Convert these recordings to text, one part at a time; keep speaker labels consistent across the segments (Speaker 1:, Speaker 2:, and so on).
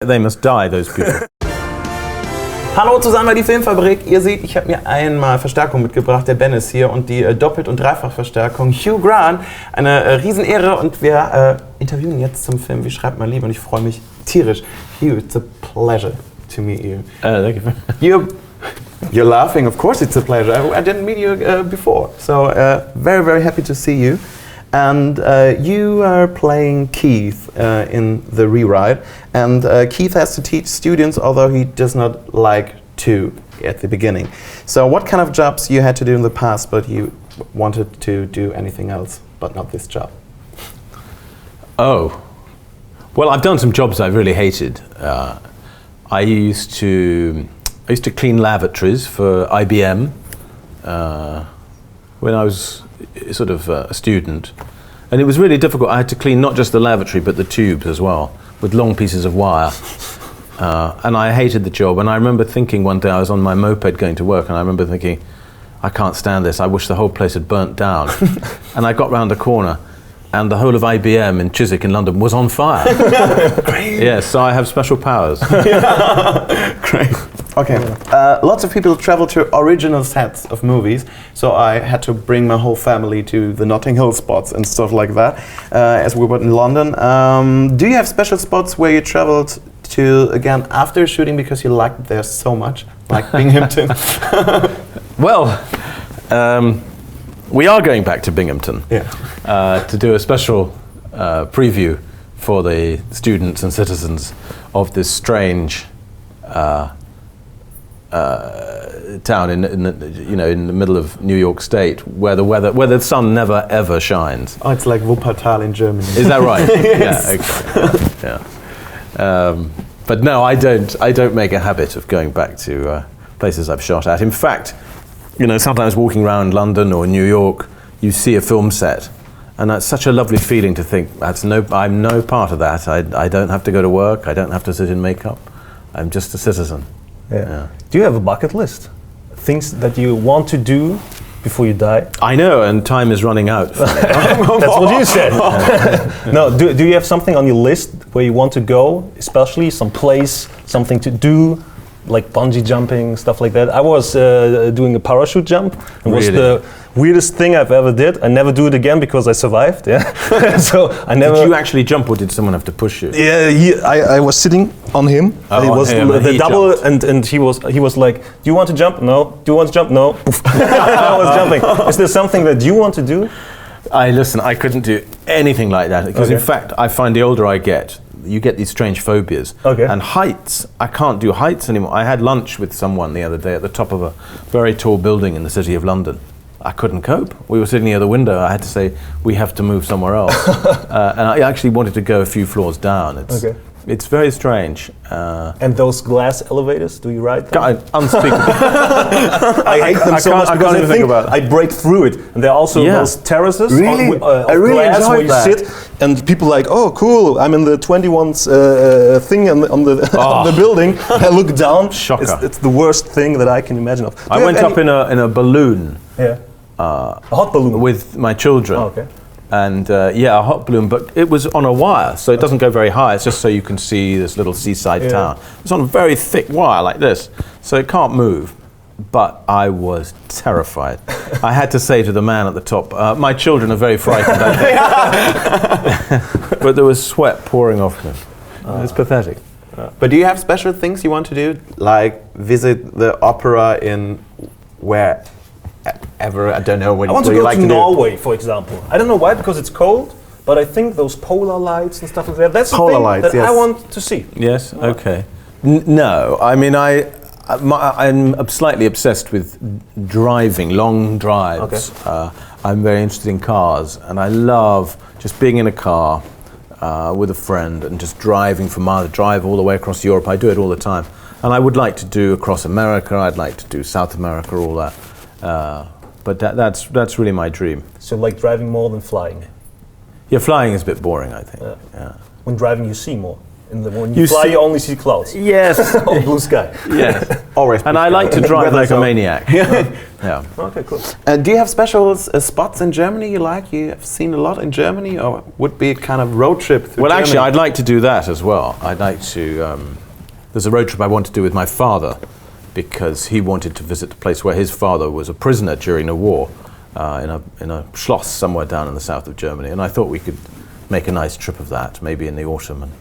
Speaker 1: They must die, those people.
Speaker 2: Hallo zusammen bei die Filmfabrik. Ihr seht, ich habe mir einmal Verstärkung mitgebracht. Der Ben ist hier und die Doppelt- und Dreifachverstärkung. Hugh Grant, eine Riesenehre und wir interviewen jetzt zum Film Wie schreibt man Liebe und ich freue mich tierisch. Hugh, it's a pleasure to meet you.
Speaker 1: Thank you.
Speaker 2: You're laughing, of course it's a pleasure. I didn't meet you before, so very, very happy to see you. And you are playing Keith in the rewrite, and Keith has to teach students, although he does not like to at the beginning. So what kind of jobs you had to do in the past, but you wanted to do anything else, but not this job?
Speaker 1: Oh, well, I've done some jobs I've really hated. I used to clean lavatories for IBM when I was sort of a student, and it was really difficult. I had to clean not just the lavatory but the tubes as well, with long pieces of wire, and I hated the job. And I remember thinking one day, I was on my moped going to work, and I remember thinking, I can't stand this, I wish the whole place had burnt down. And I got round the corner and the whole of IBM in Chiswick in London was on fire.
Speaker 2: Great.
Speaker 1: Yes, so I have special powers.
Speaker 2: Great. Okay. Lots of people travel to original sets of movies, so I had to bring my whole family to the Notting Hill spots and stuff like that, as we were in London. Do you have special spots where you traveled to again after shooting because you liked it there so much, like Binghamton?
Speaker 1: Well, we are going back to Binghamton to do a special preview for the students and citizens of this strange town in the middle of New York State, where the sun never ever shines.
Speaker 2: Oh, it's like Wuppertal in Germany.
Speaker 1: Is that right?
Speaker 2: Yes.
Speaker 1: Yeah. Okay. Yeah. But no, I don't make a habit of going back to places I've shot at. In fact, sometimes walking around London or New York, you see a film set, and that's such a lovely feeling to think I'm no part of that. I don't have to go to work. I don't have to sit in makeup. I'm just a citizen.
Speaker 3: Yeah. Do you have a bucket list? Things that you want to do before you die?
Speaker 1: I know, and time is running out.
Speaker 3: That's what you said. No, do you have something on your list where you want to go, especially some place, something to do, like bungee jumping, stuff like that? I was doing a parachute jump. It was the weirdest thing I've ever did. I never do it again because I survived. Yeah. So I never.
Speaker 1: Did you actually jump, or did someone have to push you?
Speaker 3: Yeah, I was sitting on him. It was the double, and he was like, "Do you want to jump? No. Do you want to jump? No." I was jumping. Is there something that you want to do?
Speaker 1: I couldn't do anything like that because in fact I find the older I get, you get these strange phobias. And heights, I can't do heights anymore. I had lunch with someone the other day at the top of a very tall building in the city of London. I couldn't cope. We were sitting near the window. I had to say, we have to move somewhere else. And I actually wanted to go a few floors down. It's very strange.
Speaker 3: And those glass elevators, do you ride them?
Speaker 1: Unspeakable.
Speaker 3: I hate them so much because I think I break through it. And there are also those terraces of glass where you sit, and people like, oh cool, I'm in the 21's thing on the building. I look down.
Speaker 1: Shocker.
Speaker 3: It's the worst thing that I can imagine of.
Speaker 1: I went up in a balloon.
Speaker 3: Yeah. A hot balloon?
Speaker 1: With my children.
Speaker 3: Oh, okay.
Speaker 1: And a hot balloon, but it was on a wire, so it doesn't go very high. It's just so you can see this little seaside town. It's on a very thick wire like this, so it can't move. But I was terrified. I had to say to the man at the top, my children are very frightened, I think. But there was sweat pouring off me. It's pathetic.
Speaker 2: But do you have special things you want to do, like visit the opera in wherever? I don't know.
Speaker 3: I want to go to Norway, for example. I don't know why, because it's cold, but I think those polar lights and stuff like that, that's the thing that I want to see.
Speaker 1: Yes, okay. No, I mean, I'm slightly obsessed with driving, long drives. Okay. I'm very interested in cars, and I love just being in a car with a friend and just driving for miles, drive all the way across Europe. I do it all the time. And I would like to do across America, I'd like to do South America, all that. But that's really my dream.
Speaker 3: So like driving more than flying?
Speaker 1: Yeah, flying is a bit boring, I think. Yeah.
Speaker 3: When driving you see more? When you fly, you only see clouds.
Speaker 1: Yes.
Speaker 3: Or blue sky.
Speaker 1: Yes.
Speaker 2: Always.
Speaker 1: And I like to drive like a maniac. Yeah.
Speaker 3: Okay, cool.
Speaker 2: Do you have special spots in Germany you like? You have seen a lot in Germany, or would be a kind of road trip through
Speaker 1: Well,
Speaker 2: Germany?
Speaker 1: actually, I'd like to do that as well. I'd like to. There's a road trip I want to do with my father, because he wanted to visit the place where his father was a prisoner during the war, in a Schloss somewhere down in the south of Germany. And I thought we could make a nice trip of that, maybe in the autumn, and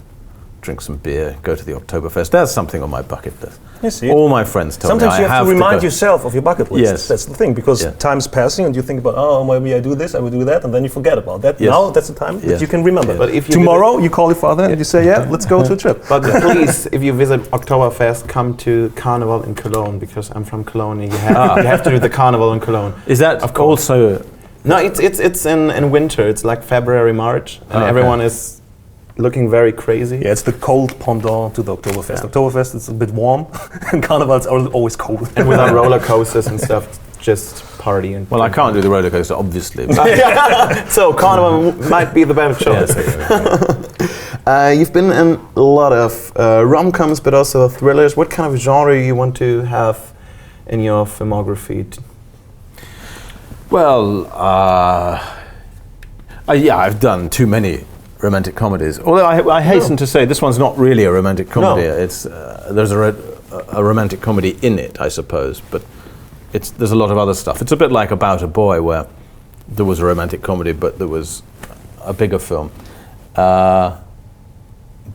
Speaker 1: drink some beer, go to the Oktoberfest. There's something on my bucket list.
Speaker 3: You see.
Speaker 1: All my friends tell
Speaker 3: Sometimes
Speaker 1: me
Speaker 3: you have to remind
Speaker 1: go.
Speaker 3: yourself of your bucket list.
Speaker 1: Yes.
Speaker 3: That's the thing, because time's passing and you think about, oh, maybe I do this, I will do that, and then you forget about that.
Speaker 1: Yes.
Speaker 3: Now that's the time that
Speaker 1: Yes.
Speaker 3: you can remember.
Speaker 2: But if you
Speaker 3: tomorrow you call your father and you say, yeah, let's go to a trip.
Speaker 2: But please, if you visit Oktoberfest, come to Carnival in Cologne, because I'm from Cologne. You have to do the Carnival in Cologne.
Speaker 1: Is that
Speaker 2: Of course.
Speaker 1: also?
Speaker 2: No, it's in winter. It's like February, March, and
Speaker 1: okay.
Speaker 2: everyone is looking very crazy.
Speaker 3: Yeah, it's the cold pendant to the Oktoberfest. Oktoberfest is a bit warm, and Carnival's always cold.
Speaker 2: And without roller coasters and stuff, just party and.
Speaker 1: Well, I can't do the roller coaster, obviously.
Speaker 2: So Carnival might be the better choice. You've been in a lot of rom-coms, but also thrillers. What kind of genre you want to have in your filmography?
Speaker 1: Well, yeah, I've done too many romantic comedies. Although I hasten to say this one's not really a romantic comedy.
Speaker 2: No.
Speaker 1: It's there's a romantic comedy in it, I suppose, but there's a lot of other stuff. It's a bit like About a Boy, where there was a romantic comedy, but there was a bigger film.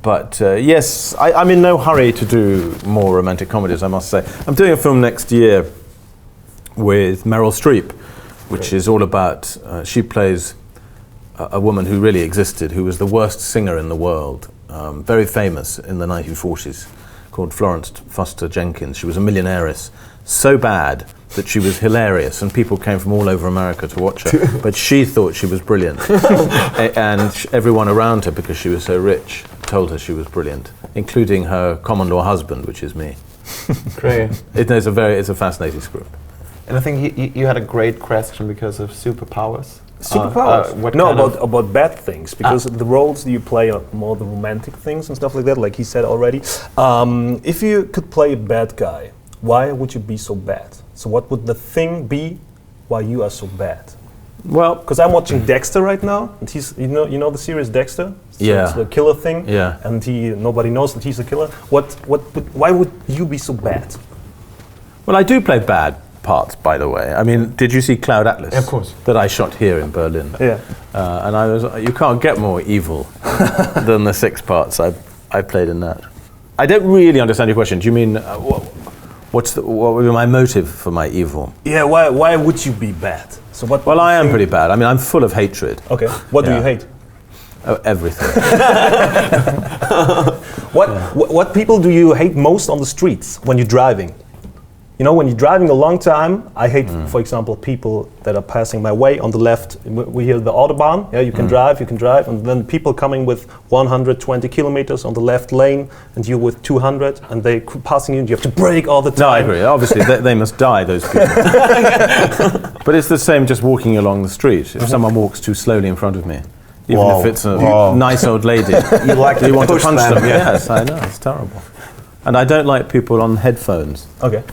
Speaker 1: But yes, I'm in no hurry to do more romantic comedies, I must say. I'm doing a film next year with Meryl Streep, which is all about, she plays a woman who really existed, who was the worst singer in the world, very famous in the 1940s, called Florence Foster Jenkins. She was a millionairess, so bad that she was hilarious, and people came from all over America to watch her, but she thought she was brilliant. And everyone around her, because she was so rich, told her she was brilliant, including her common-law husband, which is me.
Speaker 2: Great.
Speaker 1: It's a fascinating script.
Speaker 2: And I think you had a great question because of superpowers.
Speaker 3: Superpowers?
Speaker 2: What
Speaker 3: No,
Speaker 2: kind of-
Speaker 3: about bad things, because the roles you play are more the romantic things and stuff like that, like he said already. If you could play a bad guy, why would you be so bad? So what would the thing be why you are so bad?
Speaker 1: Well,
Speaker 3: Because I'm watching Dexter right now, and he's you know the series Dexter? So
Speaker 1: Yeah.
Speaker 3: it's the killer thing.
Speaker 1: Yeah.
Speaker 3: And nobody knows that he's a killer. Why would you be so bad?
Speaker 1: well, I do play bad parts, by the way. I mean, did you see Cloud Atlas?
Speaker 2: Of course.
Speaker 1: That I shot here in Berlin.
Speaker 3: Yeah.
Speaker 1: And you can't get more evil than the 6 parts I played in that. I don't really understand your question. Do you mean what would be my motive for my evil?
Speaker 3: Yeah. Why would you be bad? So what?
Speaker 1: Well, I am pretty bad. I mean, I'm full of hatred.
Speaker 3: Okay. What do
Speaker 1: Yeah.
Speaker 3: you hate?
Speaker 1: Oh, everything.
Speaker 3: What people do you hate most on the streets when you're driving? You know, when you're driving a long time, I hate, for example, people that are passing my way on the left. We hear the Autobahn. Yeah, you can drive, and then people coming with 120 kilometers on the left lane, and you with 200, and they passing you, and you have to brake all the time.
Speaker 1: No, I agree. Obviously, they must die, those people. But it's the same just walking along the street. If someone walks too slowly in front of me, even if it's a nice old lady,
Speaker 2: You like to
Speaker 1: want to
Speaker 2: push
Speaker 1: punch
Speaker 2: them,
Speaker 1: them.
Speaker 2: yeah.
Speaker 1: Yes, I know, it's terrible. And I don't like people on headphones,
Speaker 3: Okay.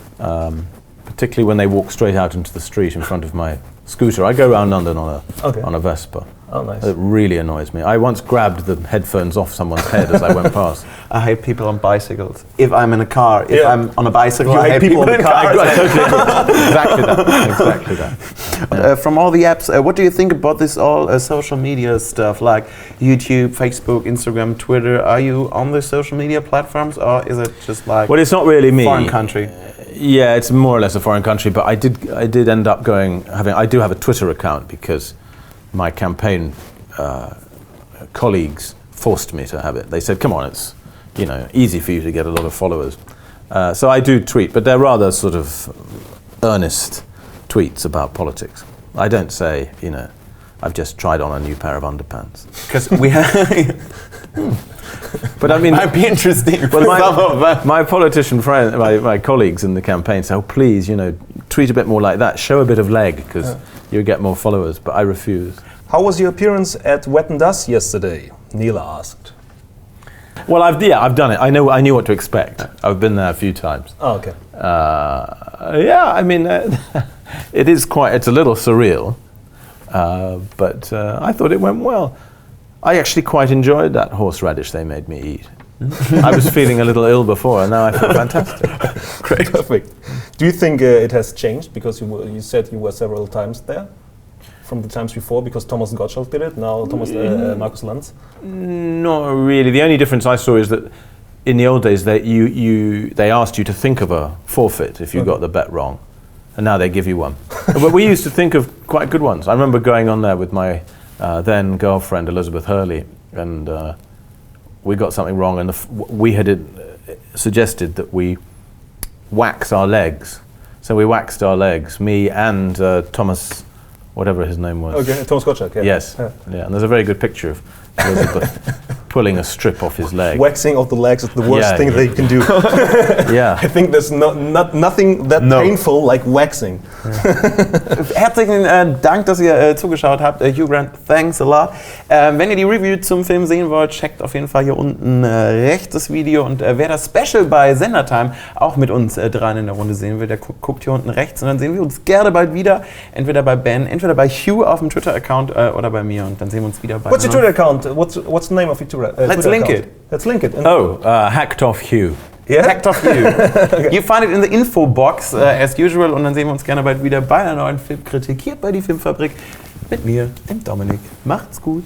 Speaker 1: particularly when they walk straight out into the street in front of my scooter. I go around London on a Vespa.
Speaker 3: Oh, nice.
Speaker 1: It really annoys me. I once grabbed the headphones off someone's head as I went past.
Speaker 2: I hate people on bicycles. If I'm in a car, if I'm on a bicycle, I hate people in
Speaker 1: I
Speaker 2: cars.
Speaker 1: totally agree. Exactly that.
Speaker 2: From all the apps, what do you think about this all social media stuff like YouTube, Facebook, Instagram, Twitter? Are you on the social media platforms, or is it just like
Speaker 1: Well, it's not really me.
Speaker 2: foreign country?
Speaker 1: Yeah, it's more or less a foreign country, but I did end up I do have a Twitter account because my campaign colleagues forced me to have it. They said, come on, it's easy for you to get a lot of followers. So I do tweet, but they're rather sort of earnest tweets about politics. I don't say, I've just tried on a new pair of underpants.
Speaker 2: Because we have.
Speaker 1: But I mean,
Speaker 2: Might be interesting.
Speaker 1: well,
Speaker 2: for some of them.
Speaker 1: my politician friend, my colleagues in the campaign say, oh, please, tweet a bit more like that. Show a bit of leg, because you get more followers. But I refuse.
Speaker 3: How was your appearance at Wetten Das yesterday? Neela asked.
Speaker 1: Well, I've done it. I knew what to expect. I've been there a few times.
Speaker 3: Oh, okay.
Speaker 1: Yeah, I mean, it's a little surreal, but I thought it went well. I actually quite enjoyed that horseradish they made me eat. I was feeling a little ill before, and now I feel fantastic.
Speaker 3: Great, perfect. Do you think it has changed because you said you were several times there from the times before? Because Thomas Gottschalk did it, now Markus Lanz.
Speaker 1: Not really. The only difference I saw is that in the old days they asked you to think of a forfeit if you got the bet wrong, and now they give you one. But we used to think of quite good ones. I remember going on there with my then girlfriend Elizabeth Hurley, and we got something wrong, and we had suggested that we wax our legs. So we waxed our legs, me and Thomas, whatever his name was.
Speaker 3: Okay, Thomas Gottschalk, yeah.
Speaker 1: Yes, yeah, and there's a very good picture of Elizabeth pulling a strip off his leg.
Speaker 3: Waxing of the legs is the worst thing that you can do.
Speaker 1: Yeah.
Speaker 3: I think there's nothing that painful like waxing.
Speaker 2: Herzlichen Dank, dass ihr zugeschaut habt. Hugh Grant, thanks a lot. Wenn ihr die Review zum Film sehen wollt, checkt auf jeden Fall hier unten rechts das Video. Und wer das Special bei Sendertime auch mit uns dran in der Runde sehen will, der guckt hier unten rechts. Und dann sehen wir uns gerne bald wieder. Entweder bei Ben, entweder bei Hugh auf dem Twitter-Account oder bei mir. Und dann sehen wir uns wieder bei
Speaker 3: What's your Twitter-Account? What's the name of your Twitter?
Speaker 2: Let's link it.
Speaker 3: Let's link it.
Speaker 1: Hacked off Hugh.
Speaker 2: Yeah? Hacked off Hugh. Okay. You find it in the info box as usual, und dann sehen wir uns gerne bald wieder bei einer neuen Filmkritik hier bei die Filmfabrik mit mir, dem Dominik. Macht's gut.